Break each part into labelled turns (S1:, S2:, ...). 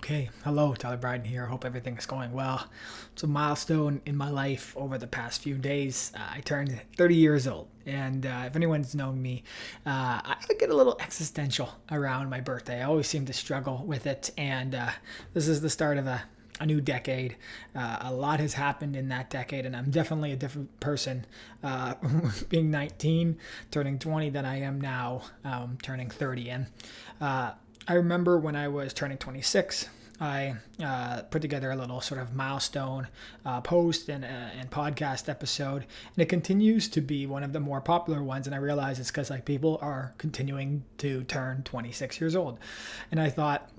S1: Okay, hello, Tyler Bryden here. Hope everything is going well. It's a milestone in my life over the past few days. I turned 30 years old, and if anyone's known me, I get a little existential around my birthday. I always seem to struggle with it, and this is the start of a new decade. A lot has happened in that decade, and I'm definitely a different person being 19, turning 20 than I am now, turning 30. And I remember when I was turning 26, I put together a little sort of milestone post and podcast episode, and it continues to be one of the more popular ones. And I realize it's because people are continuing to turn 26 years old, and I thought,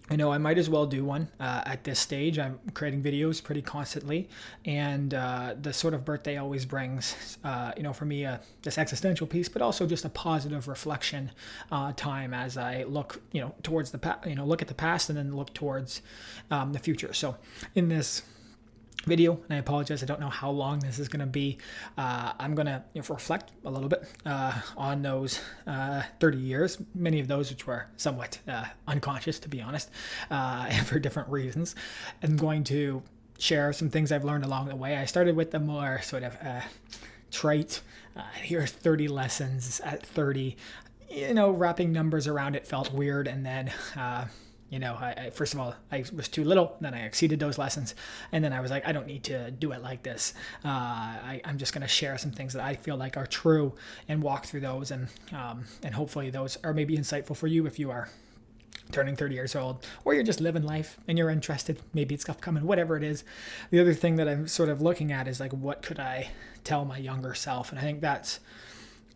S1: I might as well do one at this stage. I'm creating videos pretty constantly, and the sort of birthday always brings, for me, this existential piece, but also just a positive reflection time as I look, towards the look at the past and then look towards the future. So in this video, and I apologize, I don't know how long this is going to be. I'm going to reflect a little bit on those 30 years, many of those which were somewhat unconscious, to be honest, for different reasons. I'm going to share some things I've learned along the way. I started with the more sort of trite, here's 30 lessons at 30. Wrapping numbers around it felt weird, and then I first of all, I was too little, then I exceeded those lessons, and then I was like, I don't need to do it like this. I'm just going to share some things that I feel like are true and walk through those, and hopefully those are maybe insightful for you if you are turning 30 years old, or you're just living life and you're interested, maybe it's upcoming, whatever it is. The other thing that I'm sort of looking at is what could I tell my younger self? And I think that's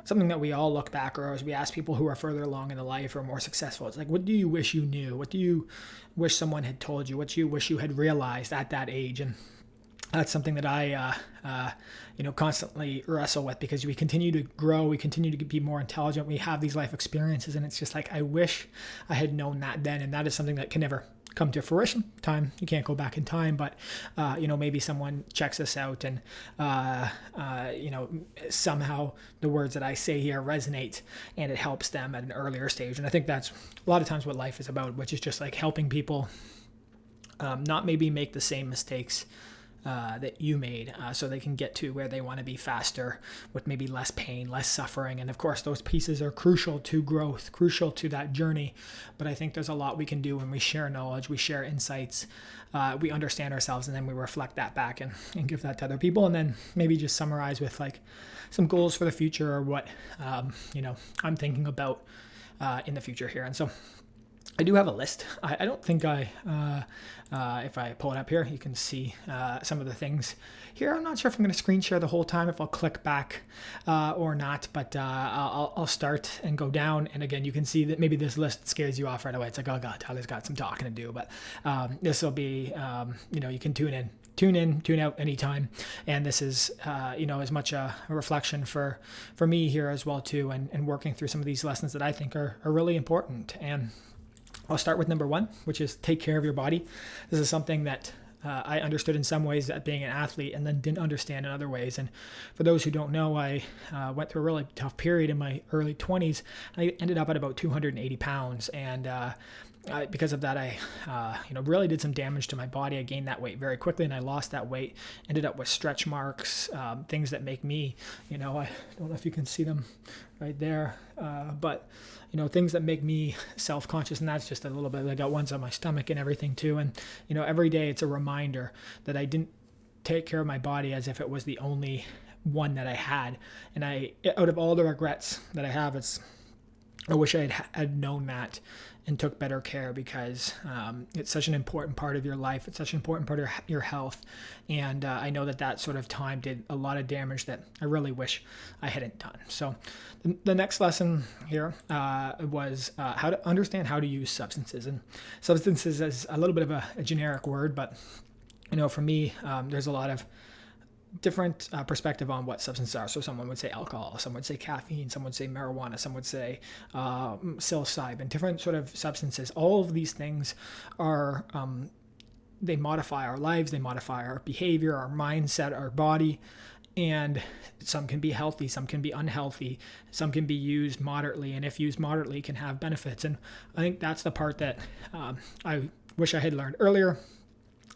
S1: something that we all look back, or as we ask people who are further along in the life or more successful, it's what do you wish you knew? What do you wish someone had told you? What do you wish you had realized at that age? And that's something that I, constantly wrestle with, because we continue to grow, we continue to be more intelligent, we have these life experiences, and it's just I wish I had known that then. And that is something that can never come to fruition. Time, you can't go back in time, but maybe someone checks this out, and somehow the words that I say here resonate, and it helps them at an earlier stage. And I think that's a lot of times what life is about, which is just helping people not maybe make the same mistakes that you made, so they can get to where they want to be faster, with maybe less pain, less suffering. And of course, those pieces are crucial to growth, crucial to that journey. But I think there's a lot we can do when we share knowledge, we share insights, we understand ourselves, and then we reflect that back and give that to other people. And then maybe just summarize with some goals for the future, or what I'm thinking about in the future here. And so I do have a list. I don't think if I pull it up here, you can see some of the things here. I'm not sure if I'm going to screen share the whole time, if I'll click back or not, but I'll start and go down. And again, you can see that maybe this list scares you off right away. It's oh God, Tyler's got some talking to do. But this will be, you can tune in, tune out anytime. And this is, as much a reflection for me here as well too, and working through some of these lessons that I think are really important. And I'll start with number one, which is take care of your body. This is something that I understood in some ways at being an athlete, and then didn't understand in other ways. And for those who don't know, I went through a really tough period in my early 20s. I ended up at about 280 pounds, and because of that, I really did some damage to my body. I gained that weight very quickly, and I lost that weight. Ended up with stretch marks, things that make me, I don't know if you can see them right there, but things that make me self-conscious. And that's just a little bit. I got ones on my stomach and everything too. And every day it's a reminder that I didn't take care of my body as if it was the only one that I had. And out of all the regrets that I have, I wish I had known that and took better care, because it's such an important part of your life. It's such an important part of your health. And I know that sort of time did a lot of damage that I really wish I hadn't done. So the next lesson here was how to understand how to use substances. And substances is a little bit of a generic word, but for me, there's a lot of different perspective on what substances are. So someone would say alcohol, some would say caffeine, some would say marijuana, some would say psilocybin, different sort of substances. All of these things are, they modify our lives, they modify our behavior, our mindset, our body. And some can be healthy, some can be unhealthy, some can be used moderately, and if used moderately can have benefits. And I think that's the part that I wish I had learned earlier.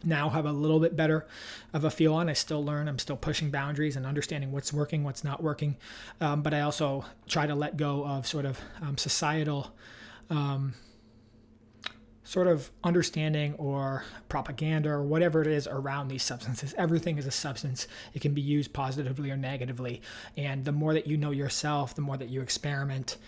S1: Now have a little bit better of a feel on. I still learn. I'm still pushing boundaries and understanding what's working, what's not working. But I also try to let go of sort of societal sort of understanding or propaganda or whatever it is around these substances. Everything is a substance. It can be used positively or negatively. And the more that you know yourself, the more that you experiment,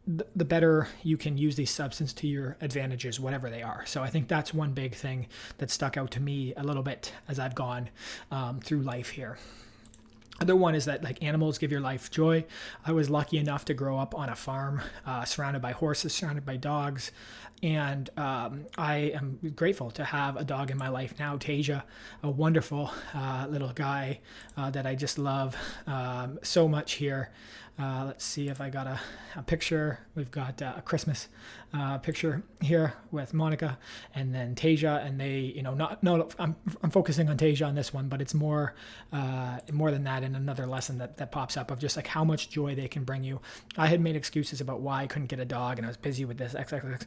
S1: the better you can use these substances to your advantages, whatever they are. So I think that's one big thing that stuck out to me a little bit as I've gone through life here. Other one is that like animals give your life joy. I was lucky enough to grow up on a farm, surrounded by horses, surrounded by dogs. And I am grateful to have a dog in my life now, Tasia, a wonderful little guy that I just love so much here. Let's see if I got a picture. We've got a Christmas picture here with Monica and then Tasia, and they, I'm focusing on Tasia on this one, but it's more than that in another lesson that pops up of just like how much joy they can bring you. I had made excuses about why I couldn't get a dog, and I was busy with this XXX,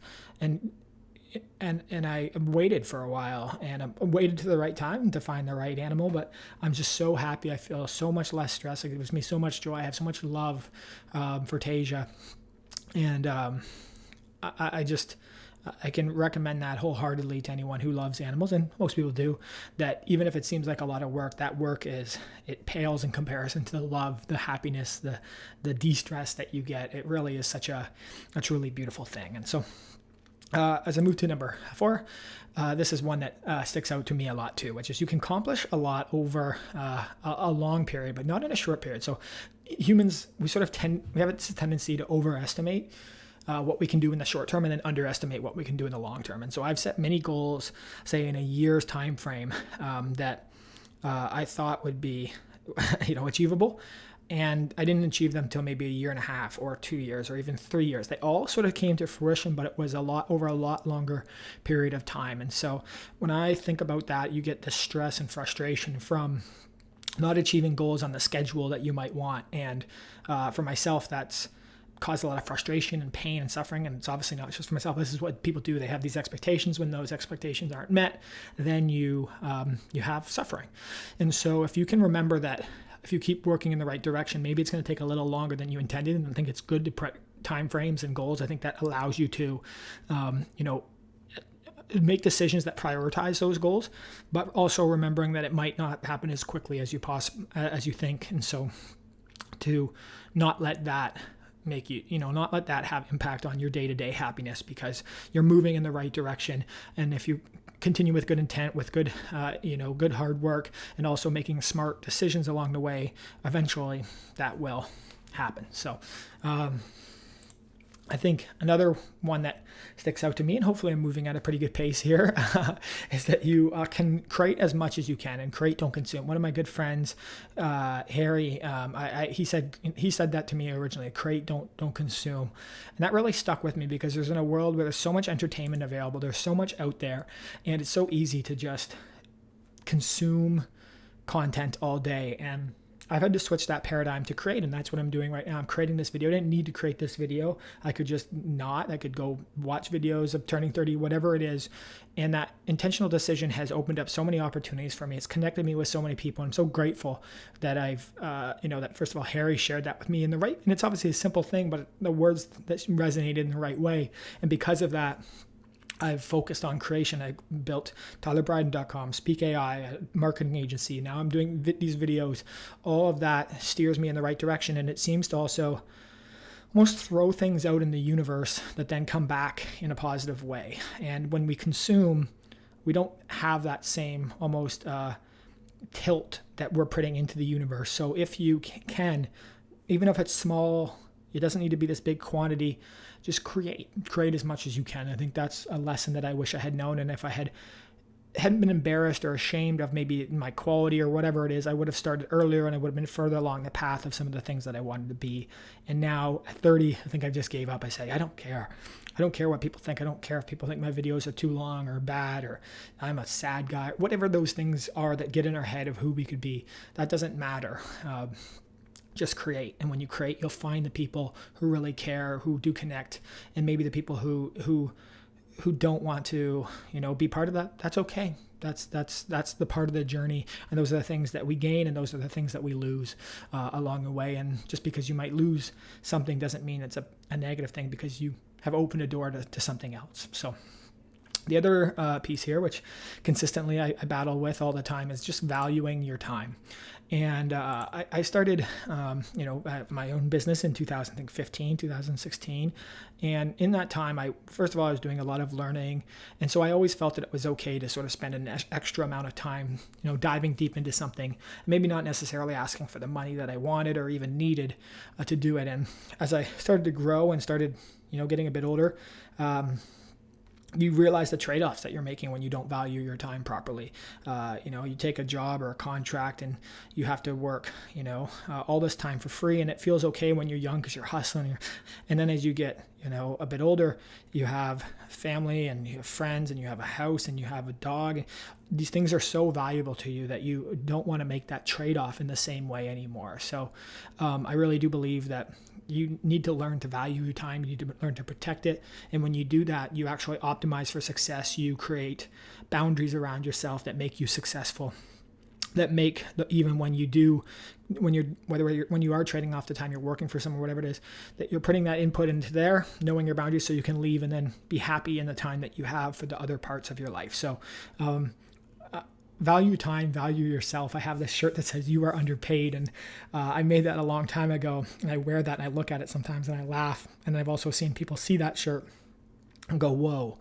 S1: and I waited for a while, and I waited to the right time to find the right animal. But I'm just so happy. I feel so much less stress. It gives me so much joy. I have so much love for Tasia, and I can recommend that wholeheartedly to anyone who loves animals, and most people do. That even if it seems like a lot of work, that work it pales in comparison to the love, the happiness, the de-stress that you get. It really is such a truly beautiful thing. And so, as I move to number 4, this is one that sticks out to me a lot too, which is you can accomplish a lot over a long period, but not in a short period. So humans, we have a tendency to overestimate what we can do in the short term and then underestimate what we can do in the long term. And so I've set many goals, say in a year's time frame, that I thought would be achievable. And I didn't achieve them until maybe a year and a half or 2 years or even 3 years. They all sort of came to fruition, but it was over a lot longer period of time. And so when I think about that, you get the stress and frustration from not achieving goals on the schedule that you might want. And for myself, that's caused a lot of frustration and pain and suffering. And it's obviously not just for myself. This is what people do. They have these expectations. When those expectations aren't met, then you have suffering. And so if you can remember that, if you keep working in the right direction, maybe it's going to take a little longer than you intended. And I think it's good to put time frames and goals. I think that allows you to, make decisions that prioritize those goals, but also remembering that it might not happen as quickly as you think. And so to not let that make you, not let that have impact on your day-to-day happiness, because you're moving in the right direction. And if you continue with good intent, with good, good hard work, and also making smart decisions along the way, eventually that will happen. So I think another one that sticks out to me, and hopefully I'm moving at a pretty good pace here, is that you can create as much as you can, and create, don't consume. One of my good friends, Harry, he said that to me originally: create, don't consume. And that really stuck with me, because there's in a world where there's so much entertainment available, there's so much out there, and it's so easy to just consume content all day. And I've had to switch that paradigm to create, and that's what I'm doing right now. I'm creating this video. I didn't need to create this video. I could just I could go watch videos of turning 30, whatever it is. And that intentional decision has opened up so many opportunities for me. It's connected me with so many people. I'm so grateful that I've, that first of all, Harry shared that with me and it's obviously a simple thing, but the words that resonated in the right way. And because of that, I've focused on creation. I built TylerBryden.com, Speak AI, a marketing agency. Now I'm doing these videos. All of that steers me in the right direction, and it seems to also almost throw things out in the universe that then come back in a positive way. And when we consume, we don't have that same almost tilt that we're putting into the universe. So if you can, even if it's small, it doesn't need to be this big quantity. Just create as much as you can. I think that's a lesson that I wish I had known. And if I hadn't been embarrassed or ashamed of maybe my quality or whatever it is, I would have started earlier, and I would have been further along the path of some of the things that I wanted to be. And now at 30, I think I just gave up. I say, I don't care. I don't care what people think. I don't care if people think my videos are too long or bad, or I'm a sad guy, whatever those things are that get in our head of who we could be. That doesn't matter. Just create. And when you create, you'll find the people who really care, who do connect, and maybe the people who who don't want to, be part of that, that's okay. That's the part of the journey, and those are the things that we gain, and those are the things that we lose along the way. And just because you might lose something doesn't mean it's a negative thing, because you have opened a door to something else. So the other piece here, which consistently I battle with all the time, is just valuing your time. And I started, my own business in 2015, 2016. And in that time, first of all, I was doing a lot of learning. And so I always felt that it was okay to sort of spend an extra amount of time, diving deep into something, maybe not necessarily asking for the money that I wanted or even needed to do it. And as I started to grow and started, getting a bit older, you realize the trade-offs that you're making when you don't value your time properly. You take a job or a contract and you have to work, all this time for free, and it feels okay when you're young because you're hustling. And then as you get, a bit older, you have family and you have friends and you have a house and you have a dog. These things are so valuable to you that you don't want to make that trade-off in the same way anymore. So I really do believe that you need to learn to value your time. You need to learn to protect it. And when you do that, you actually optimize for success. You create boundaries around yourself that make you successful, that make even when you are trading off the time you're working for someone, whatever it is, that you're putting that input into there, knowing your boundaries so you can leave and then be happy in the time that you have for the other parts of your life. So, value time, value yourself. I have this shirt that says "You are underpaid," and I made that a long time ago, and I wear that and I look at it sometimes and I laugh. And I've also seen people see that shirt and go, "Whoa,"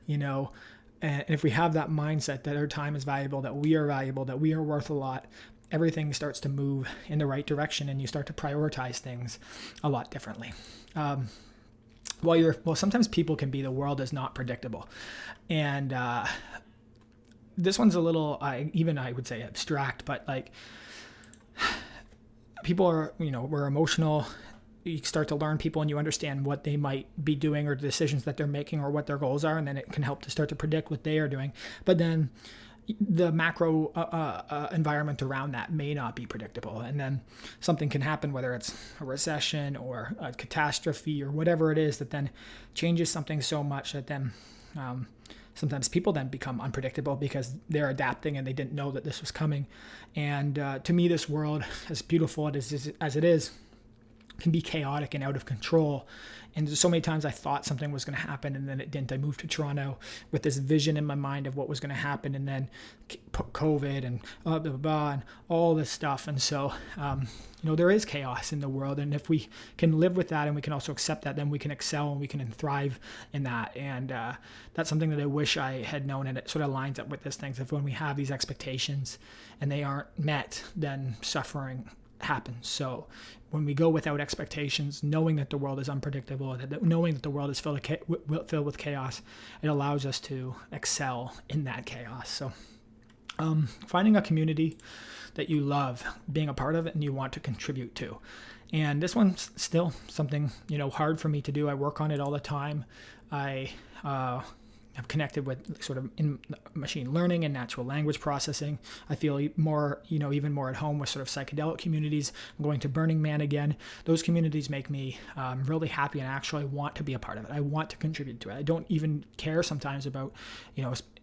S1: And if we have that mindset that our time is valuable, that we are worth a lot, everything starts to move in the right direction, and you start to prioritize things a lot differently. Sometimes people can be, the world is not predictable, and this one's a little, I would say abstract, but like people are, we're emotional. You start to learn people and you understand what they might be doing or the decisions that they're making or what their goals are. And then it can help to start to predict what they are doing. But then the macro environment around that may not be predictable. And then something can happen, whether it's a recession or a catastrophe or whatever it is, that then changes something so much that then sometimes people then become unpredictable because they're adapting and they didn't know that this was coming. And to me, this world, as beautiful as it is, can be chaotic and out of control. And so many times I thought something was going to happen and then it didn't. I moved to Toronto with this vision in my mind of what was going to happen, and then COVID and blah, blah, blah, and all this stuff. And so, there is chaos in the world. And if we can live with that and we can also accept that, then we can excel and we can thrive in that. And that's something that I wish I had known. And it sort of lines up with this thing. If when we have these expectations and they aren't met, then suffering happens. So when we go without expectations, knowing that the world is unpredictable, knowing that the world is filled with chaos, it allows us to excel in that chaos. So finding a community that you love, being a part of it, and you want to contribute to. And this one's still something, hard for me to do. I work on it all the time. I've connected with sort of in machine learning and natural language processing. I feel more, even more at home with sort of psychedelic communities. I'm going to Burning Man again. Those communities make me really happy, and actually want to be a part of it. I want to contribute to it. I don't even care sometimes about,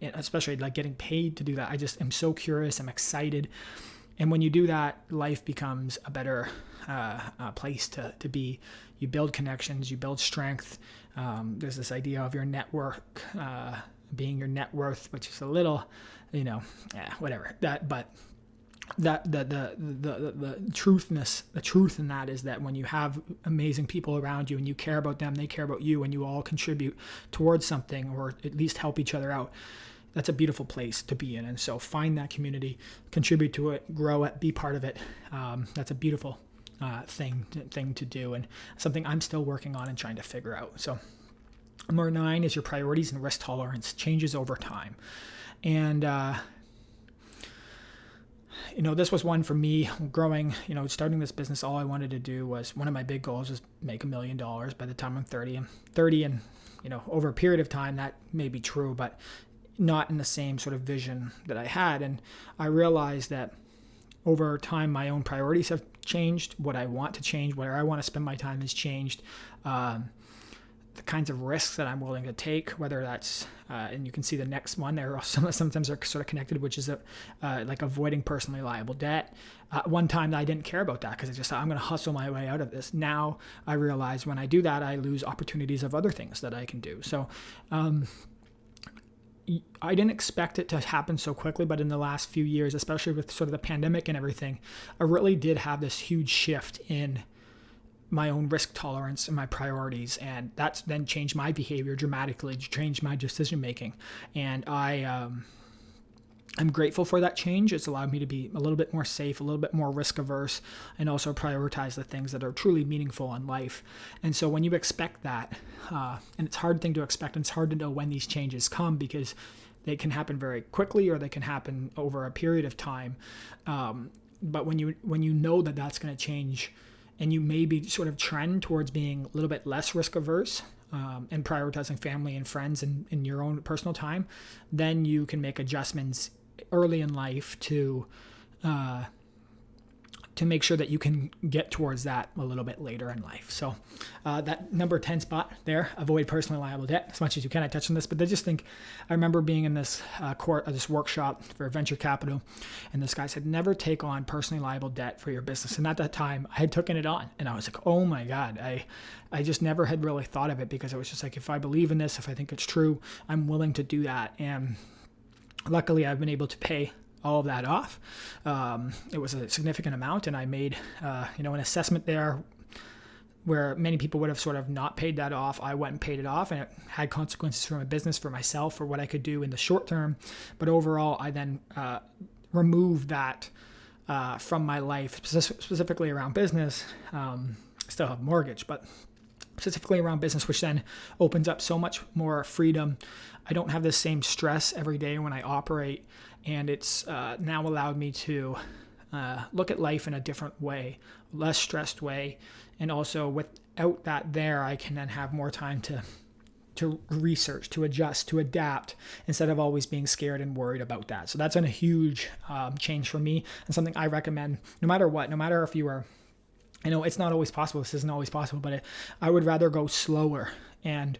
S1: especially like getting paid to do that. I just am so curious. I'm excited. And when you do that, life becomes a better place to be. You build connections, you build strength. There's this idea of your network being your net worth, which is a little, whatever. The truth in that is that when you have amazing people around you and you care about them, they care about you, and you all contribute towards something, or at least help each other out, that's a beautiful place to be in. And so find that community, contribute to it, grow it, be part of it. That's a beautiful thing to do, and something I'm still working on and trying to figure out. So number 9 is your priorities and risk tolerance changes over time. And this was one for me growing, starting this business. All I wanted to do was, one of my big goals was make $1 million by the time I'm 30. I'm 30, and over a period of time that may be true, but not in the same sort of vision that I had. And I realized that over time, my own priorities have changed. What I want to change, where I want to spend my time has changed. the kinds of risks that I'm willing to take, whether that's, and you can see the next one there, sometimes they're sort of connected, which is like avoiding personally liable debt. One time I didn't care about that because I just thought I'm going to hustle my way out of this. Now I realize when I do that, I lose opportunities of other things that I can do. So I didn't expect it to happen so quickly, but in the last few years, especially with sort of the pandemic and everything, I really did have this huge shift in my own risk tolerance and my priorities, and that's then changed my behavior dramatically, changed my decision making. And I'm grateful for that change. It's allowed me to be a little bit more safe, a little bit more risk averse, and also prioritize the things that are truly meaningful in life. And so when you expect that, and it's a hard thing to expect, and it's hard to know when these changes come because they can happen very quickly or they can happen over a period of time. But when you know that that's going to change, and you maybe sort of trend towards being a little bit less risk averse and prioritizing family and friends and in your own personal time, then you can make adjustments early in life to make sure that you can get towards that a little bit later in life. So that number 10 spot there, avoid personally liable debt as much as you can. I touched on this, but I remember being in this this workshop for venture capital, and this guy said, never take on personally liable debt for your business. And at that time I had taken it on, and I was like, oh my God, I just never had really thought of it, because it was just like, if I believe in this, if I think it's true, I'm willing to do that. And luckily I've been able to pay all of that off. It was a significant amount, and I made an assessment there where many people would have sort of not paid that off. I went and paid it off, and it had consequences for my business, for myself, for what I could do in the short term. But overall, I then removed that from my life, specifically around business. I still have a mortgage, but specifically around business, which then opens up so much more freedom. I don't have the same stress every day when I operate, and it's now allowed me to look at life in a different way, less stressed way. And also without that there, I can then have more time to research, to adjust, to adapt, instead of always being scared and worried about that. So that's been a huge change for me, and something I recommend no matter what, no matter if you are, I know it's not always possible, this isn't always possible, but I would rather go slower and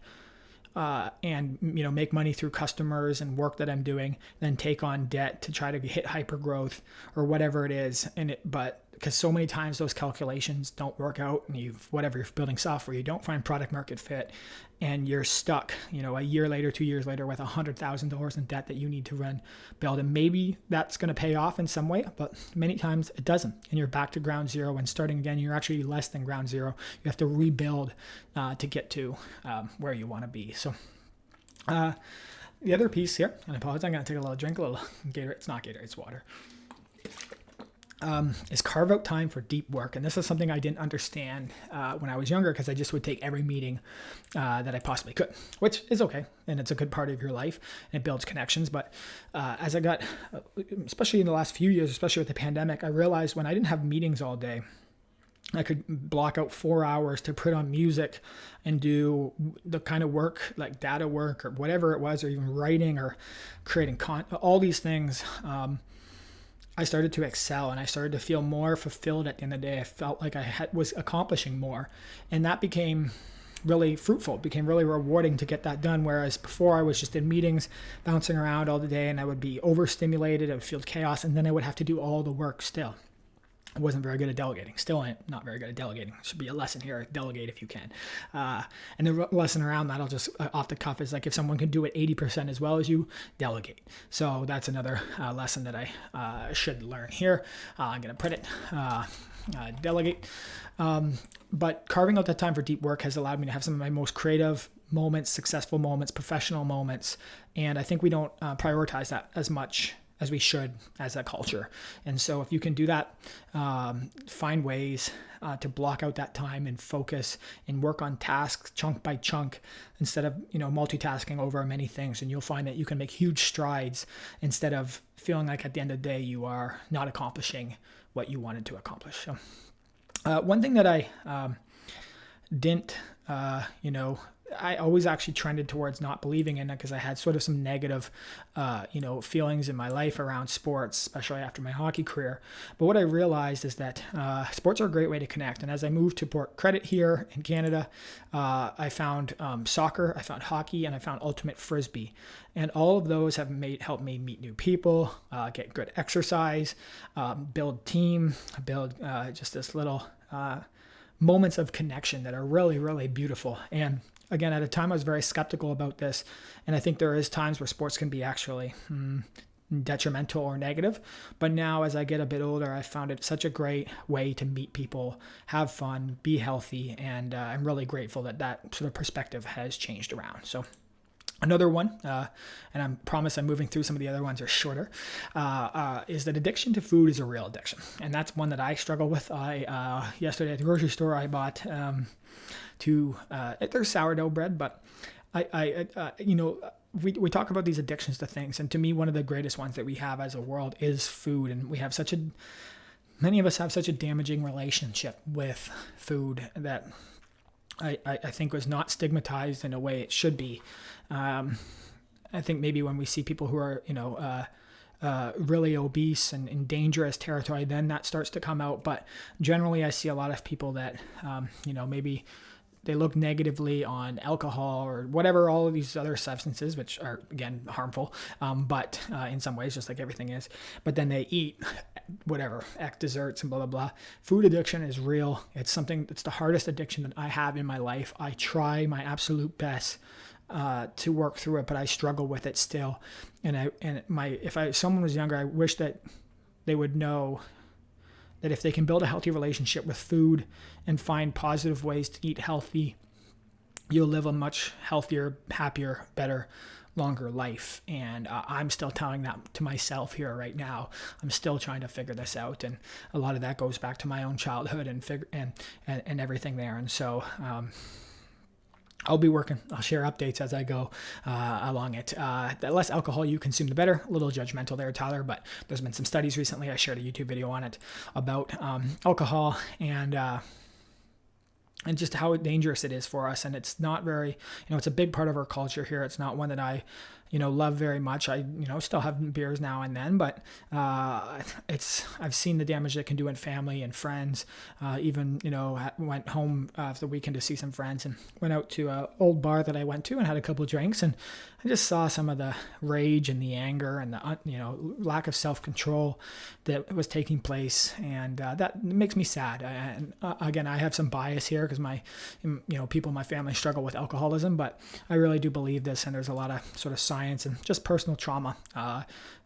S1: make money through customers and work that I'm doing than take on debt to try to hit hyper growth or whatever it is. But because so many times those calculations don't work out, and you're building software, you don't find product market fit, and you're stuck, a year later, 2 years later, with $100,000 in debt that you need to build. And maybe that's going to pay off in some way, but many times it doesn't. And you're back to ground zero, and starting again, you're actually less than ground zero. You have to rebuild to get to where you want to be. So the other piece here, and I apologize, I'm going to take a little drink, a little Gatorade. It's not Gatorade, it's water. Is carve out time for deep work. And this is something I didn't understand when I was younger, because I just would take every meeting that I possibly could, which is okay. And it's a good part of your life, and it builds connections. But as I got, especially in the last few years, especially with the pandemic, I realized when I didn't have meetings all day, I could block out 4 hours to put on music and do the kind of work like data work or whatever it was, or even writing or creating all these things. I started to excel, and I started to feel more fulfilled at the end of the day. I felt like I was accomplishing more, and that became really fruitful, became really rewarding to get that done. Whereas before, I was just in meetings, bouncing around all the day, and I would be overstimulated. I would feel chaos, and then I would have to do all the work still. I wasn't very good at delegating. Still not very good at delegating. Should be a lesson here. Delegate if you can. And the lesson around that, I'll just off the cuff, is like, if someone can do it 80% as well as you, delegate. So that's another lesson that I should learn here. I'm going to put it, delegate. But carving out that time for deep work has allowed me to have some of my most creative moments, successful moments, professional moments. And I think we don't prioritize that as much as we should as a culture. And so if you can do that, find ways to block out that time and focus and work on tasks chunk by chunk, instead of multitasking over many things. And you'll find that you can make huge strides, instead of feeling like at the end of the day you are not accomplishing what you wanted to accomplish. So one thing that I didn't I always actually trended towards not believing in it because I had sort of some negative, feelings in my life around sports, especially after my hockey career. But what I realized is that sports are a great way to connect. And as I moved to Port Credit here in Canada, I found soccer, I found hockey, and I found ultimate frisbee. And all of those have helped me meet new people, get good exercise, build team, build just this little moments of connection that are really, really beautiful. And again, at a time I was very skeptical about this, and I think there is times where sports can be actually detrimental or negative. But now as I get a bit older, I found it such a great way to meet people, have fun, be healthy, and I'm really grateful that that sort of perspective has changed around. So another one, and I promise I'm moving through some of the other ones are shorter, is that addiction to food is a real addiction. And that's one that I struggle with. Yesterday at the grocery store, I bought there's sourdough bread, but we talk about these addictions to things. And to me, one of the greatest ones that we have as a world is food. And we have many of us have such a damaging relationship with food that I think was not stigmatized in a way it should be. I think maybe when we see people who are, really obese and in dangerous territory, then that starts to come out. But generally, I see a lot of people that, maybe they look negatively on alcohol or whatever, all of these other substances, which are, again, harmful, but in some ways, just like everything is. But then they eat whatever, desserts and blah, blah, blah. Food addiction is real. It's the hardest addiction that I have in my life. I try my absolute best to work through it, but I struggle with it still. If someone was younger, I wish that they would know that if they can build a healthy relationship with food and find positive ways to eat healthy, you'll live a much healthier, happier, better, longer life. And I'm still telling that to myself here right now. I'm still trying to figure this out, and a lot of that goes back to my own childhood and everything there. And so I'll be working. I'll share updates as I go along it. The less alcohol you consume, the better. A little judgmental there, Tyler, but there's been some studies recently. I shared a YouTube video on it about alcohol and just how dangerous it is for us. And it's not very, it's a big part of our culture here. It's not one that I, love very much. I, still have beers now and then, but I've seen the damage it can do in family and friends. Even, went home for the weekend to see some friends and went out to an old bar that I went to and had a couple of drinks. And I just saw some of the rage and the anger and the, lack of self-control that was taking place. And that makes me sad. And again, I have some bias here because people in my family struggle with alcoholism, but I really do believe this. And there's a lot of sort of science and just personal trauma,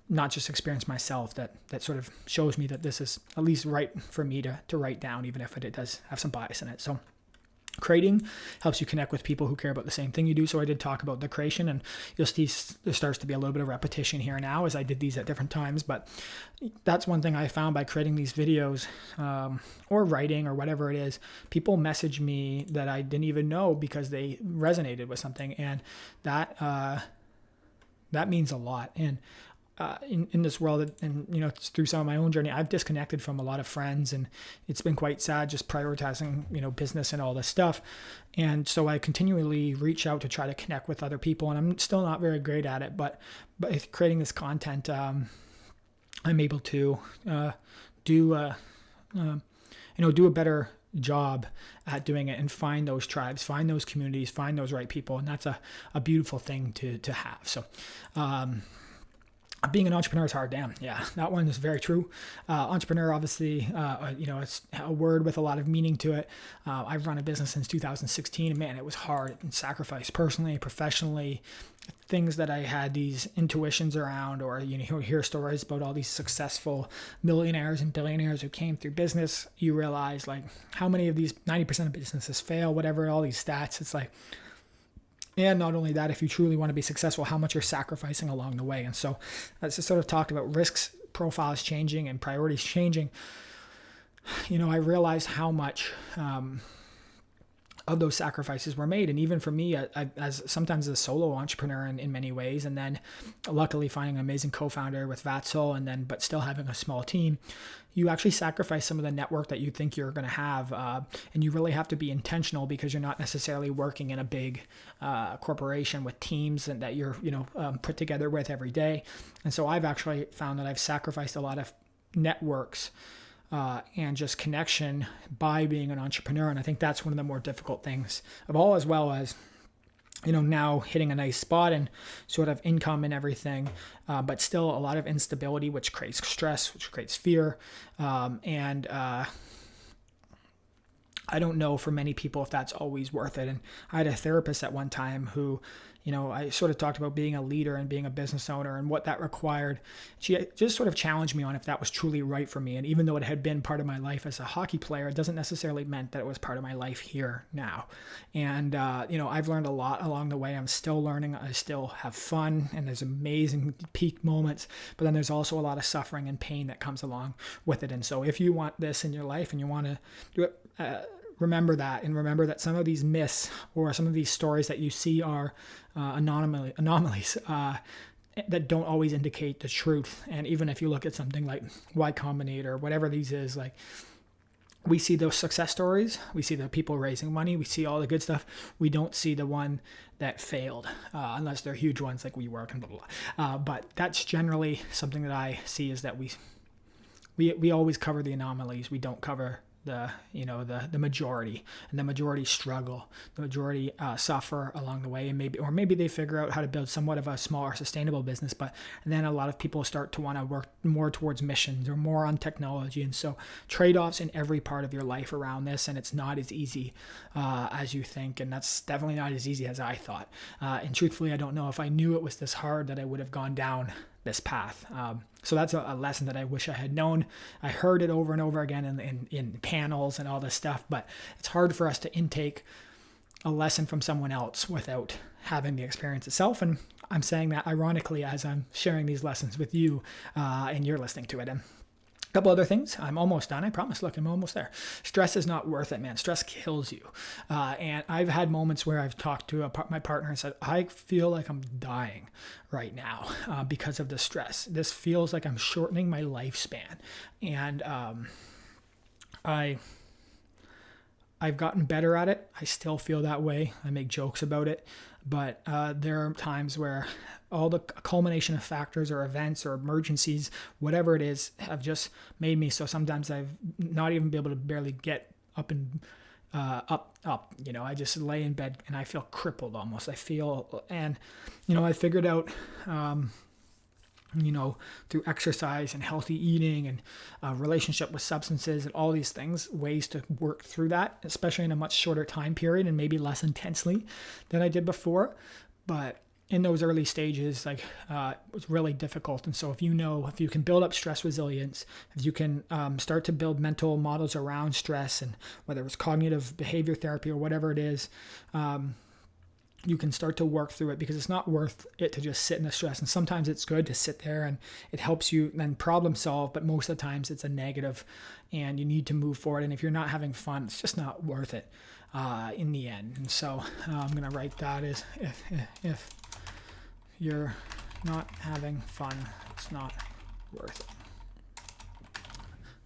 S1: not just experience myself, that sort of shows me that this is at least right for me to write down, even if it does have some bias in it. So creating helps you connect with people who care about the same thing you do. So I did talk about the creation, and you'll see there starts to be a little bit of repetition here now as I did these at different times. But that's one thing I found by creating these videos or writing or whatever it is. People message me that I didn't even know because they resonated with something, and that means a lot. And in this world, and through some of my own journey, I've disconnected from a lot of friends, and it's been quite sad just prioritizing business and all this stuff. And so I continually reach out to try to connect with other people, and I'm still not very great at it, but creating this content, I'm able to do a better job at doing it and find those tribes, find those communities, find those right people. And that's a beautiful thing to have. So being an entrepreneur is hard. Damn. Yeah, that one is very true. Entrepreneur, obviously, it's a word with a lot of meaning to it. I've run a business since 2016, and man, it was hard and sacrificed personally, professionally, things that I had these intuitions around, or, hear stories about all these successful millionaires and billionaires who came through business. You realize like how many of these 90% of businesses fail, whatever, all these stats. It's like, and not only that, if you truly want to be successful, how much you're sacrificing along the way. And so as I sort of talked about risks profiles changing and priorities changing, I realized how much of those sacrifices were made. And even for me, as sometimes a solo entrepreneur in many ways, and then luckily finding an amazing co-founder with Vatzel, and then but still having a small team, you actually sacrifice some of the network that you think you're going to have, and you really have to be intentional, because you're not necessarily working in a big corporation with teams and that you're put together with every day. And so I've actually found that I've sacrificed a lot of networks and just connection by being an entrepreneur. And I think that's one of the more difficult things of all, as well as, now hitting a nice spot and sort of income and everything, but still a lot of instability, which creates stress, which creates fear. And I don't know for many people if that's always worth it. And I had a therapist at one time who, I sort of talked about being a leader and being a business owner and what that required. She just sort of challenged me on if that was truly right for me. And even though it had been part of my life as a hockey player, it doesn't necessarily mean that it was part of my life here now. And, I've learned a lot along the way. I'm still learning. I still have fun, and there's amazing peak moments, but then there's also a lot of suffering and pain that comes along with it. And so if you want this in your life and you want to do it, remember that, and remember that some of these myths or some of these stories that you see are anomalies that don't always indicate the truth. And even if you look at something like Y Combinator or whatever these is, like, we see those success stories, we see the people raising money, we see all the good stuff. We don't see the one that failed, unless they're huge ones like WeWork and blah, blah, blah. But that's generally something that I see, is that we always cover the anomalies. We don't cover the majority, and the majority struggle, the majority suffer along the way, and maybe they figure out how to build somewhat of a smaller sustainable business, but then a lot of people start to want to work more towards missions or more on technology. And so trade-offs in every part of your life around this, and it's not as easy as you think, and that's definitely not as easy as I thought, and truthfully, I don't know if I knew it was this hard that I would have gone down this path. So that's a lesson that I wish I had known. I heard it over and over again in panels and all this stuff, but it's hard for us to intake a lesson from someone else without having the experience itself. And I'm saying that ironically as I'm sharing these lessons with you, and you're listening to it. And a couple other things. I'm almost done. I promise. Look, I'm almost there. Stress is not worth it, man. Stress kills you. And I've had moments where I've talked to my partner and said, I feel like I'm dying right now because of the stress. This feels like I'm shortening my lifespan. And I've gotten better at it. I still feel that way. I make jokes about it. But there are times where all the culmination of factors or events or emergencies, whatever it is, have just made me so sometimes I've not even been able to barely get up and up. I just lay in bed and I feel crippled almost. I figured out, through exercise and healthy eating and relationship with substances and all these things, ways to work through that, especially in a much shorter time period and maybe less intensely than I did before. But in those early stages, it was really difficult. And so if you can build up stress resilience, if you can start to build mental models around stress, and whether it's cognitive behavior therapy or whatever it is, you can start to work through it, because it's not worth it to just sit in the stress. And sometimes it's good to sit there and it helps you then problem solve, but most of the times it's a negative and you need to move forward. And if you're not having fun, it's just not worth it in the end. And so I'm going to write that as if you're not having fun, it's not worth it.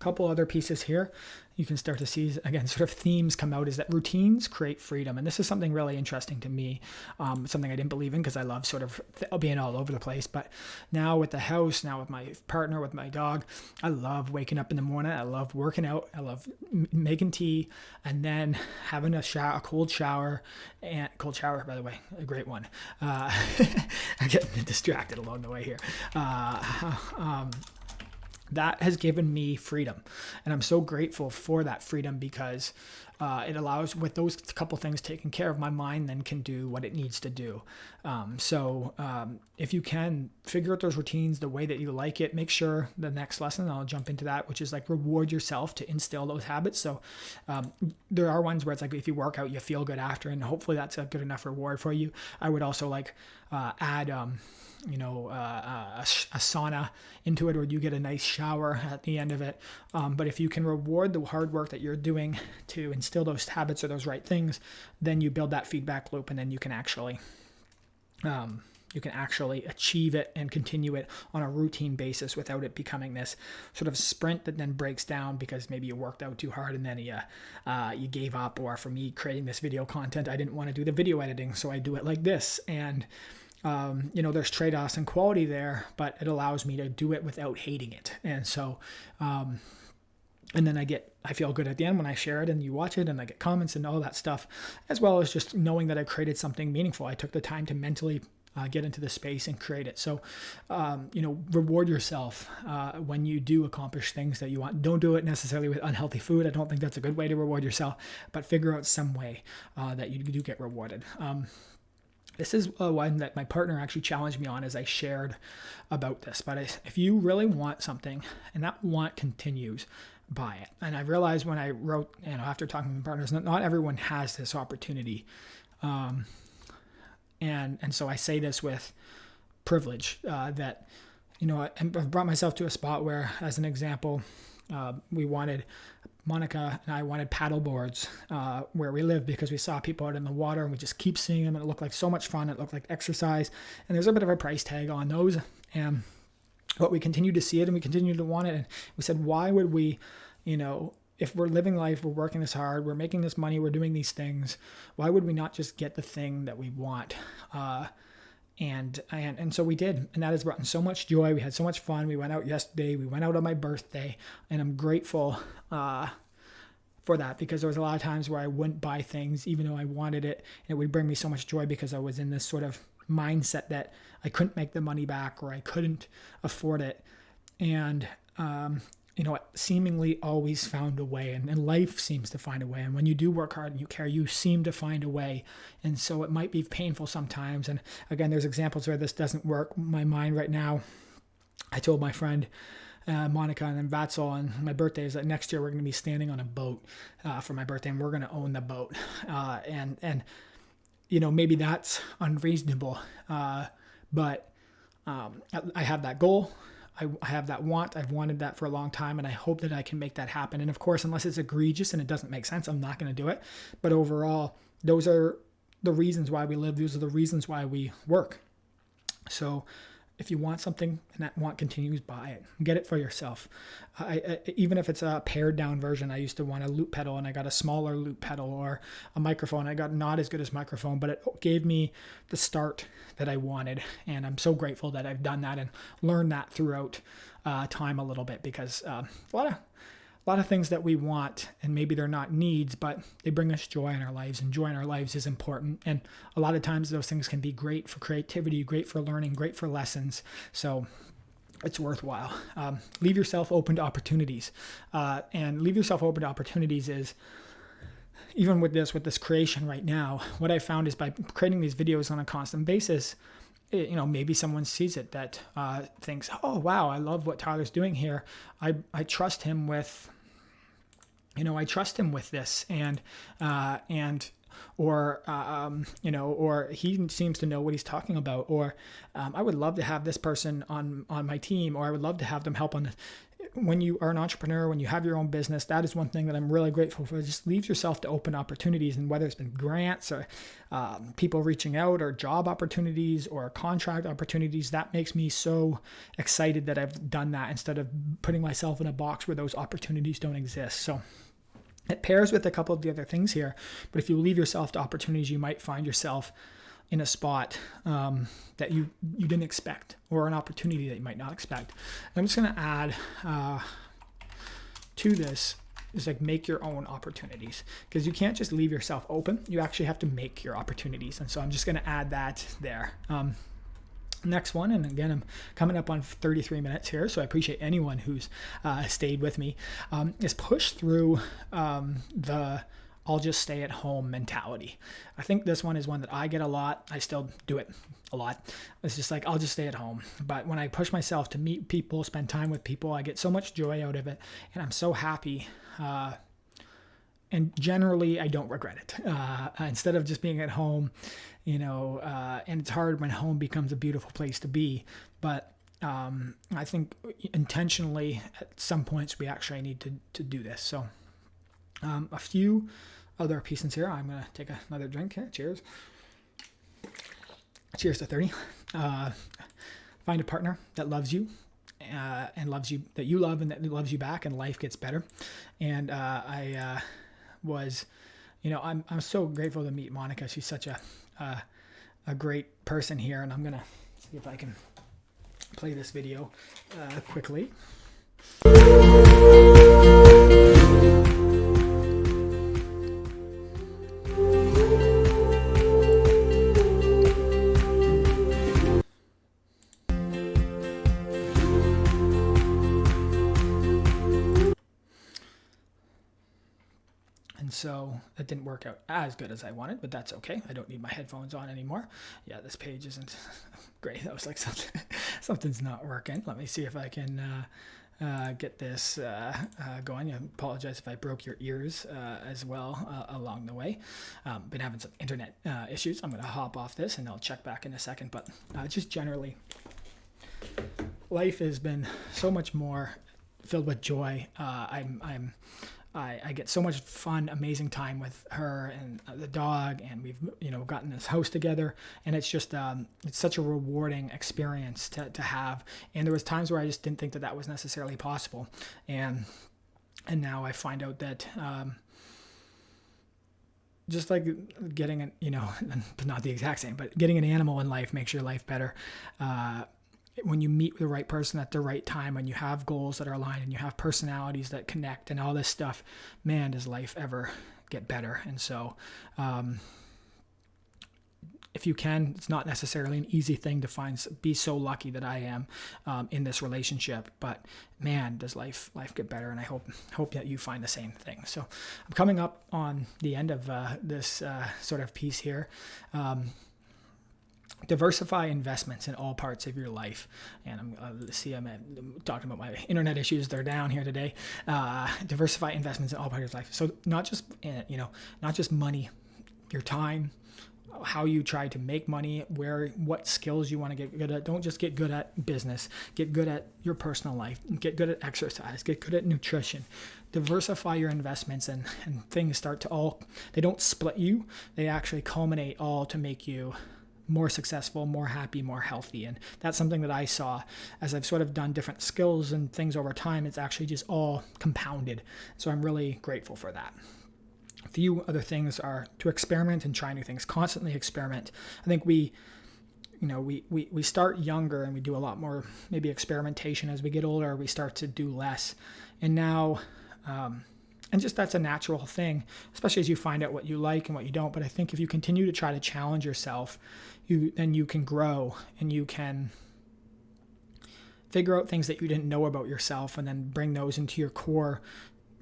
S1: A couple other pieces here. You can start to see, again, sort of themes come out, is that routines create freedom. And this is something really interesting to me, something I didn't believe in because I love sort of being all over the place. But now with the house, now with my partner, with my dog, I love waking up in the morning. I love working out. I love making tea and then having a cold shower, by the way, a great one. I get distracted along the way here. That has given me freedom. And I'm so grateful for that freedom, because it allows, with those couple things taken care of, my mind then can do what it needs to do. So if you can figure out those routines the way that you like it, make sure the next lesson, I'll jump into that, which is reward yourself to instill those habits. So there are ones where it's if you work out, you feel good after, and hopefully that's a good enough reward for you. I would also add a sauna into it, or you get a nice shower at the end of it. But if you can reward the hard work that you're doing to instill those habits or those right things, then you build that feedback loop, and then you can actually achieve it and continue it on a routine basis without it becoming this sort of sprint that then breaks down because maybe you worked out too hard and then you gave up. Or for me, creating this video content, I didn't want to do the video editing, so I do it like this. And there's trade-offs in quality there, but it allows me to do it without hating it. And so and then I feel good at the end when I share it and you watch it, and I get comments and all that stuff, as well as just knowing that I created something meaningful. I took the time to mentally get into the space and create it. So, reward yourself when you do accomplish things that you want. Don't do it necessarily with unhealthy food. I don't think that's a good way to reward yourself, but figure out some way that you do get rewarded. This is one that my partner actually challenged me on as I shared about this. But if you really want something and that want continues, buy it. And I realized when I wrote, after talking to my partners, not everyone has this opportunity. And so I say this with privilege that, I brought myself to a spot where, as an example, Monica and I wanted paddle boards where we live because we saw people out in the water and we just keep seeing them, and it looked like so much fun. It looked like exercise, and there's a bit of a price tag on those. But we continue to see it and we continue to want it. And we said, why would we, if we're living life, we're working this hard, we're making this money, we're doing these things, why would we not just get the thing that we want? And so we did, and that has brought in so much joy. We had so much fun. We went out yesterday. We went out on my birthday, and I'm grateful for that, because there was a lot of times where I wouldn't buy things even though I wanted it, and it would bring me so much joy because I was in this sort of mindset that I couldn't make the money back or I couldn't afford it. And it seemingly always found a way, and life seems to find a way. And when you do work hard and you care, you seem to find a way. And so it might be painful sometimes. And again, there's examples where this doesn't work. My mind right now, I told my friend Monica and then Vatzel on my birthday is that next year we're going to be standing on a boat for my birthday, and we're going to own the boat. And maybe that's unreasonable, but I have that goal. I have that want. I've wanted that for a long time, and I hope that I can make that happen. And of course, unless it's egregious and it doesn't make sense, I'm not going to do it. But overall, those are the reasons why we live. Those are the reasons why we work. So if you want something and that want continues, buy it. Get it for yourself. Even if it's a pared down version, I used to want a loop pedal and I got a smaller loop pedal, or a microphone. I got not as good as microphone, but it gave me the start that I wanted. And I'm so grateful that I've done that and learned that throughout time a little bit, because a lot of things that we want, and maybe they're not needs, but they bring us joy in our lives, and joy in our lives is important. And a lot of times those things can be great for creativity, great for learning, great for lessons. So it's worthwhile. Leave yourself open to opportunities. And leave yourself open to opportunities is, even with this creation right now, what I found is by creating these videos on a constant basis, maybe someone sees it that thinks, oh, wow, I love what Tyler's doing here. I trust him with, this, or he seems to know what he's talking about, or I would love to have this person on my team, or I would love to have them help on this. When you are an entrepreneur, when you have your own business, that is one thing that I'm really grateful for. Just leave yourself to open opportunities, and whether it's been grants or people reaching out, or job opportunities or contract opportunities, that makes me so excited that I've done that, instead of putting myself in a box where those opportunities don't exist. So it pairs with a couple of the other things here, but if you leave yourself to opportunities, you might find yourself in a spot that you didn't expect, or an opportunity that you might not expect. And I'm just going to add to this is like, make your own opportunities, because you can't just leave yourself open. You actually have to make your opportunities. And so I'm just going to add that there. Next one, and again, I'm coming up on 33 minutes here, so I appreciate anyone who's stayed with me, is push through the I'll just stay at home mentality. I think this one is one that I get a lot. I still do it a lot. It's just like, I'll just stay at home. But when I push myself to meet people, spend time with people, I get so much joy out of it, and I'm so happy. And generally, I don't regret it. Instead of just being at home, and it's hard when home becomes a beautiful place to be. But I think intentionally at some points we actually need to do this. So a few other pieces here. I'm going to take another drink here. Cheers. Cheers to 30. Find a partner that loves you and loves you, that you love and that loves you back, and life gets better. And I was, I'm so grateful to meet Monica. She's such a great person here, and I'm going to see if I can play this video quickly. So it didn't work out as good as I wanted, but that's okay. I don't need my headphones on anymore. Yeah, this page isn't great. That was like something's not working. Let me see if I can get this going. I apologize if I broke your ears as well along the way. Been having some internet issues. I'm going to hop off this and I'll check back in a second. But just generally, life has been so much more filled with joy. I get so much fun, amazing time with her and the dog, and we've gotten this house together, and it's just it's such a rewarding experience to have. And there was times where I just didn't think that was necessarily possible, and now I find out that just like getting not the exact same, but getting an animal in life makes your life better. When you meet the right person at the right time, when you have goals that are aligned and you have personalities that connect and all this stuff, man, does life ever get better. And so if you can, it's not necessarily an easy thing to find, be so lucky that I am in this relationship, but man, does life get better. And I hope that you find the same thing. So I'm coming up on the end of this sort of piece here. Diversify investments in all parts of your life. And I'm talking about my internet issues. They're down here today. Diversify investments in all parts of your life. So not just money, your time, how you try to make money, what skills you want to get good at. Don't just get good at business. Get good at your personal life. Get good at exercise. Get good at nutrition. Diversify your investments, and things start to they don't split you. They actually culminate all to make you more successful, more happy, more healthy. And that's something that I saw as I've sort of done different skills and things over time. It's actually just all compounded. So I'm really grateful for that. A few other things are to experiment and try new things. Constantly experiment. I think we start younger and we do a lot more maybe experimentation. As we get older, we start to do less. And now, and just that's a natural thing, especially as you find out what you like and what you don't. But I think if you continue to try to challenge yourself, then you can grow and you can figure out things that you didn't know about yourself, and then bring those into your core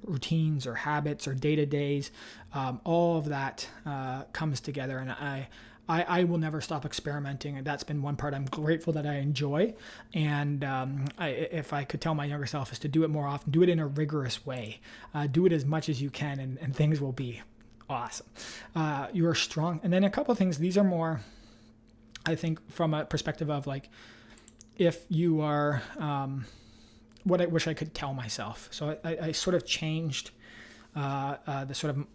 S1: routines or habits or day-to-days. All of that comes together, and I will never stop experimenting, and that's been one part I'm grateful that I enjoy. And if I could tell my younger self, is to do it more often, do it in a rigorous way, do it as much as you can, and things will be awesome. Youre Strong. And then a couple of things, these are more, I think, from a perspective of like, if you are, what I wish I could tell myself. So I sort of changed the sort of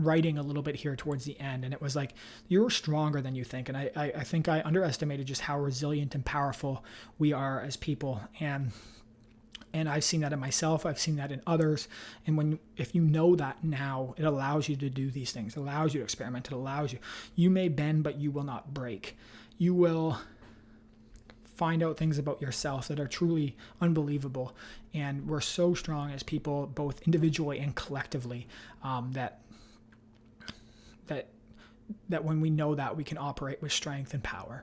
S1: writing a little bit here towards the end. And it was like, you're stronger than you think. And I think I underestimated just how resilient and powerful we are as people. And I've seen that in myself. I've seen that in others. And if you know that now, it allows you to do these things. It allows you to experiment. It allows you may bend, but you will not break. You will find out things about yourself that are truly unbelievable. And we're so strong as people, both individually and collectively, that when we know that, we can operate with strength and power,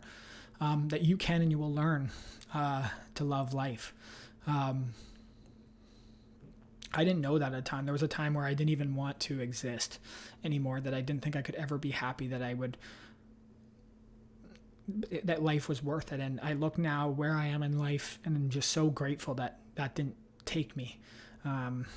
S1: that you can and you will learn to love life. I didn't know that at a time. There was a time where I didn't even want to exist anymore, that I didn't think I could ever be happy, that life was worth it. And I look now where I am in life, and I'm just so grateful that didn't take me. And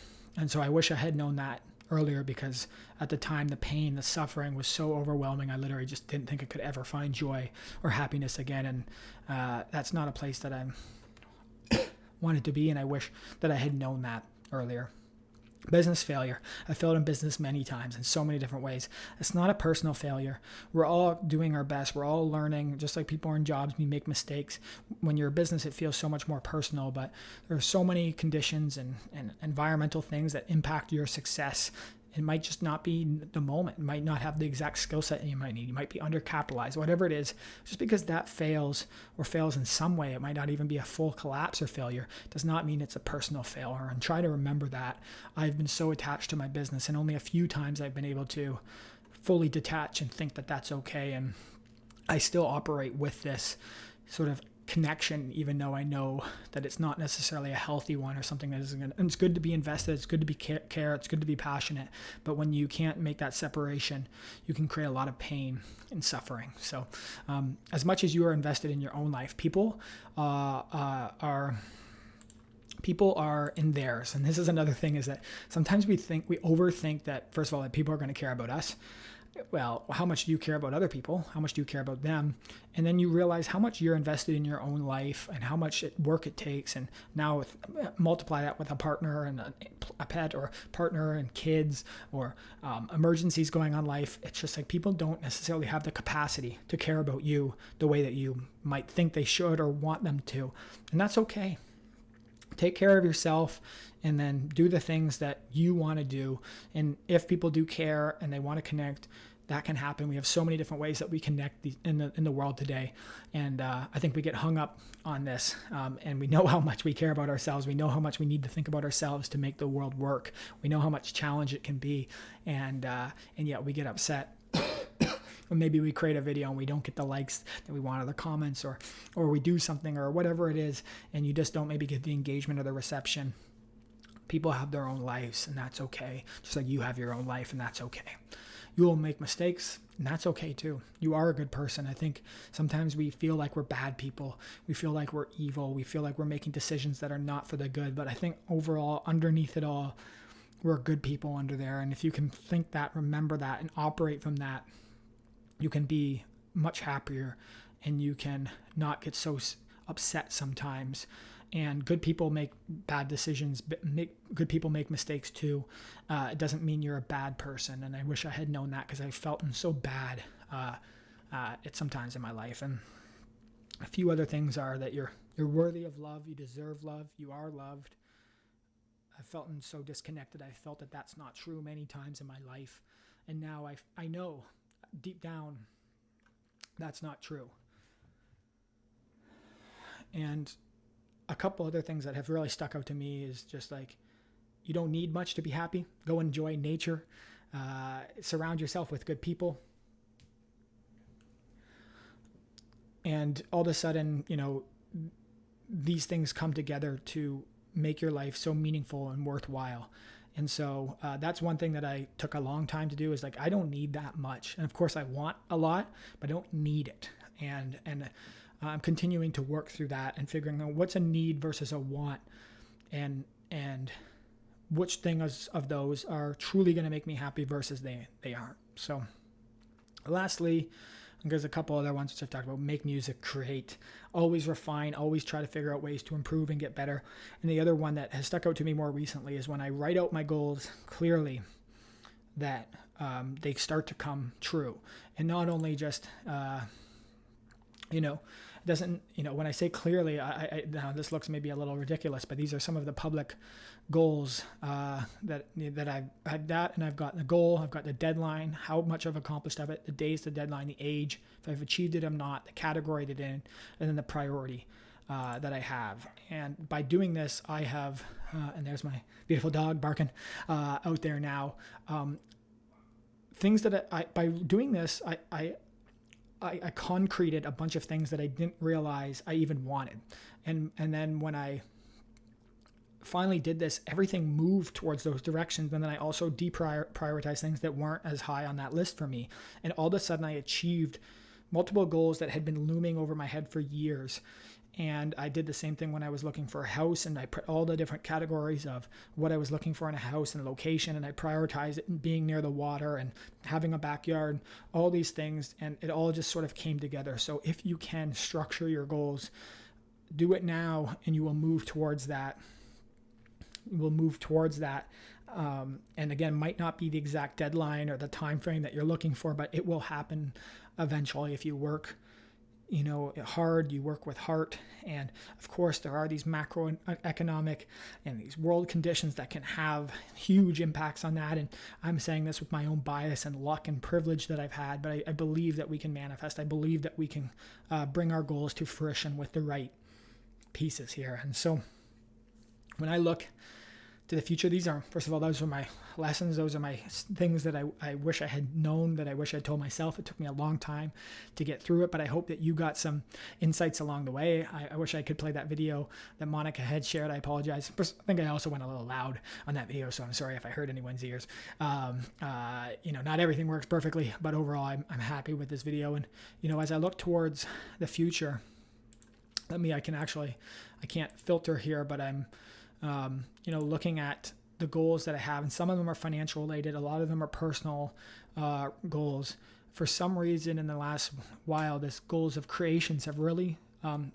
S1: so I wish I had known that earlier, because at the time, the pain, the suffering was so overwhelming. I literally just didn't think I could ever find joy or happiness again. And that's not a place that I'm want it to be, and I wish that I had known that earlier. Business failure. I failed in business many times in so many different ways. It's not a personal failure. We're all doing our best. We're all learning. Just like people are in jobs, we make mistakes. When you're a business, it feels so much more personal, but there are so many conditions and environmental things that impact your success. It might just not be the moment. It might not have the exact skill set you might need. You might be undercapitalized, whatever it is. Just because that fails or fails in some way, it might not even be a full collapse or failure, does not mean it's a personal failure. And try to remember that. I've been so attached to my business, and only a few times I've been able to fully detach and think that that's okay. And I still operate with this sort of connection, even though I know that it's not necessarily a healthy one or something that isn't going to, and it's good to be invested, it's good to be care, it's good to be passionate, but when you can't make that separation, you can create a lot of pain and suffering. So as much as you are invested in your own life, people are in theirs. And this is another thing, is that sometimes we overthink that, first of all, that people are going to care about us. Well, how much do you care about other people? How much do you care about them? And then you realize how much you're invested in your own life and how much work it takes. And now multiply that with a partner and a pet, or partner and kids, or emergencies going on in life. It's just like people don't necessarily have the capacity to care about you the way that you might think they should or want them to. And that's okay. Take care of yourself, and then do the things that you want to do. And if people do care and they want to connect, that can happen. We have so many different ways that we connect in the world today. And I think we get hung up on this, and we know how much we care about ourselves. We know how much we need to think about ourselves to make the world work. We know how much challenge it can be. And yet we get upset. Or maybe we create a video and we don't get the likes that we want, or the comments, or we do something or whatever it is, and you just don't maybe get the engagement or the reception. People have their own lives, and that's okay. Just like you have your own life, and that's okay. You will make mistakes, and that's okay too. You are a good person. I think sometimes we feel like we're bad people. We feel like we're evil. We feel like we're making decisions that are not for the good. But I think overall, underneath it all, we're good people under there. And if you can think that, remember that, and operate from that, you can be much happier, and you can not get so upset sometimes. And good people make bad decisions. Good people make mistakes too. It doesn't mean you're a bad person. And I wish I had known that, because I felt so bad sometimes in my life. And a few other things are that you're worthy of love. You deserve love. You are loved. I felt so disconnected. I felt that that's not true many times in my life. And now I know deep down that's not true. And a couple other things that have really stuck out to me is just like, you don't need much to be happy. Go enjoy nature. Surround yourself with good people. And all of a sudden, these things come together to make your life so meaningful and worthwhile. And so that's one thing that I took a long time to do, is like, I don't need that much. And of course I want a lot, but I don't need it. And I'm continuing to work through that and figuring out what's a need versus a want, and which things of those are truly going to make me happy versus they aren't. So lastly, there's a couple other ones which I've talked about: make music, create, always refine, always try to figure out ways to improve and get better. And the other one that has stuck out to me more recently is when I write out my goals clearly, that they start to come true. And not only just, it doesn't, when I say clearly, I now this looks maybe a little ridiculous, but these are some of the public goals that I've that, and I've got the goal, I've got the deadline, how much I've accomplished of it, the days, the deadline, the age, if I've achieved it or not, the category that in, and then the priority that I have. And by doing this, I have, and there's my beautiful dog barking out there now. Things that by doing this, I concreted a bunch of things that I didn't realize I even wanted. And then when I finally did this, everything moved towards those directions. And then I also deprioritized things that weren't as high on that list for me. And all of a sudden I achieved multiple goals that had been looming over my head for years. And I did the same thing when I was looking for a house, and I put all the different categories of what I was looking for in a house and a location, and I prioritized it being near the water and having a backyard, all these things, and it all just sort of came together. So if you can structure your goals do it now, and you will move towards that. And again, might not be the exact deadline or the time frame that you're looking for, but it will happen eventually if you work hard, you work with heart. And of course, there are these macroeconomic and these world conditions that can have huge impacts on that. And I'm saying this with my own bias and luck and privilege that I've had, but I believe that we can manifest. I believe that we can bring our goals to fruition with the right pieces here. And so when I look to the future, first of all, those are my lessons. Those are my things that I wish I had known, that I wish I told myself. It took me a long time to get through it, but I hope that you got some insights along the way. I wish I could play that video that Monica had shared. I apologize. I think I also went a little loud on that video, so I'm sorry if I hurt anyone's ears. Not everything works perfectly, but overall, I'm happy with this video. And, as I look towards the future, I can't filter here, but I'm looking at the goals that I have, and some of them are financial related. A lot of them are personal goals. For some reason in the last while, this goals of creations have really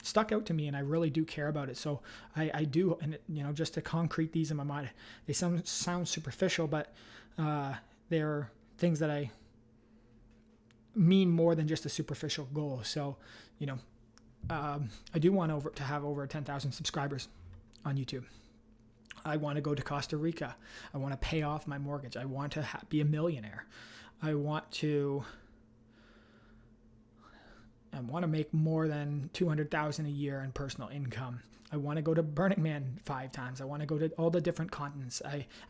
S1: stuck out to me, and I really do care about it. So I do, and just to concrete these in my mind, they sound superficial, but they're things that I mean more than just a superficial goal. So, I do want to have over 10,000 subscribers on YouTube. I want to go to Costa Rica. I want to pay off my mortgage. I want to be a millionaire. I want to make more than $200,000 a year in personal income. I want to go to Burning Man 5 times. I want to go to all the different continents.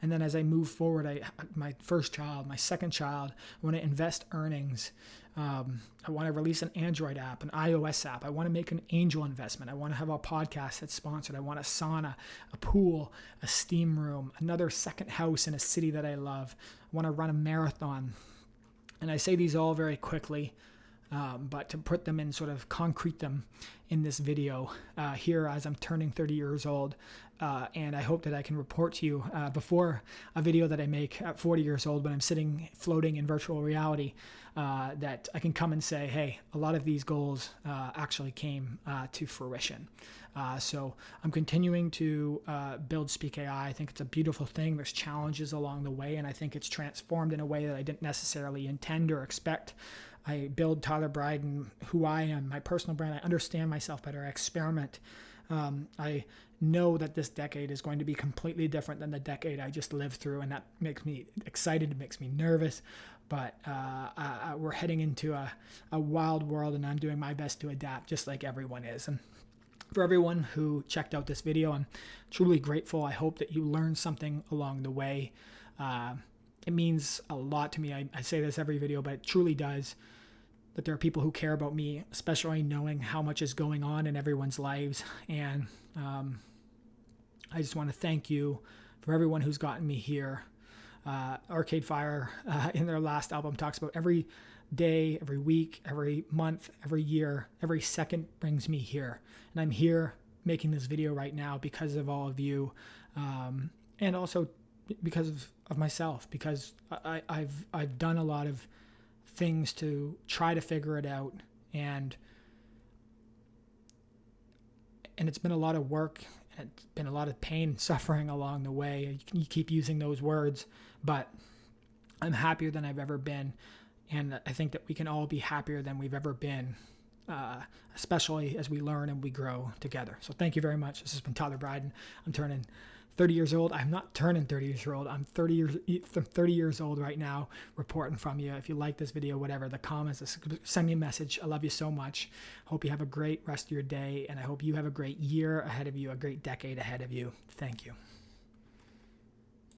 S1: And then as I move forward, my first child, my second child, I want to invest earnings. I want to release an Android app, an iOS app. I want to make an angel investment. I want to have a podcast that's sponsored. I want a sauna, a pool, a steam room, another second house in a city that I love. I want to run a marathon. And I say these all very quickly, but to put them in, sort of concrete them in this video here as I'm turning 30 years old. And I hope that I can report to you before a video that I make at 40 years old, when I'm floating in virtual reality, that I can come and say, hey, a lot of these goals actually came to fruition. So I'm continuing to build Speak AI. I think it's a beautiful thing. There's challenges along the way, and I think it's transformed in a way that I didn't necessarily intend or expect. I build Tyler Bryden, who I am, my personal brand. I understand myself better. I experiment. I know that this decade is going to be completely different than the decade I just lived through, and that makes me excited. It makes me nervous, but we're heading into a wild world, and I'm doing my best to adapt, just like everyone is. And for everyone who checked out this video, I'm truly grateful. I hope that you learned something along the way. It means a lot to me. I say this every video, but it truly does, that there are people who care about me, especially knowing how much is going on in everyone's lives. And I just want to thank you for everyone who's gotten me here. Arcade Fire, in their last album, talks about every day, every week, every month, every year, every second brings me here. And I'm here making this video right now because of all of you, and also because of myself, because I've done a lot of things to try to figure it out, and it's been a lot of work, and it's been a lot of pain and suffering along the way. You keep using those words, but I'm happier than I've ever been, and I think that we can all be happier than we've ever been, especially as we learn and we grow together. So thank you very much. This has been Tyler Bryden. I'm turning 30 years old. I'm not turning 30 years old. I'm 30 years old right now, reporting from you. If you like this video, whatever, the comments, send me a message. I love you so much. Hope you have a great rest of your day, and I hope you have a great year ahead of you, a great decade ahead of you. Thank you.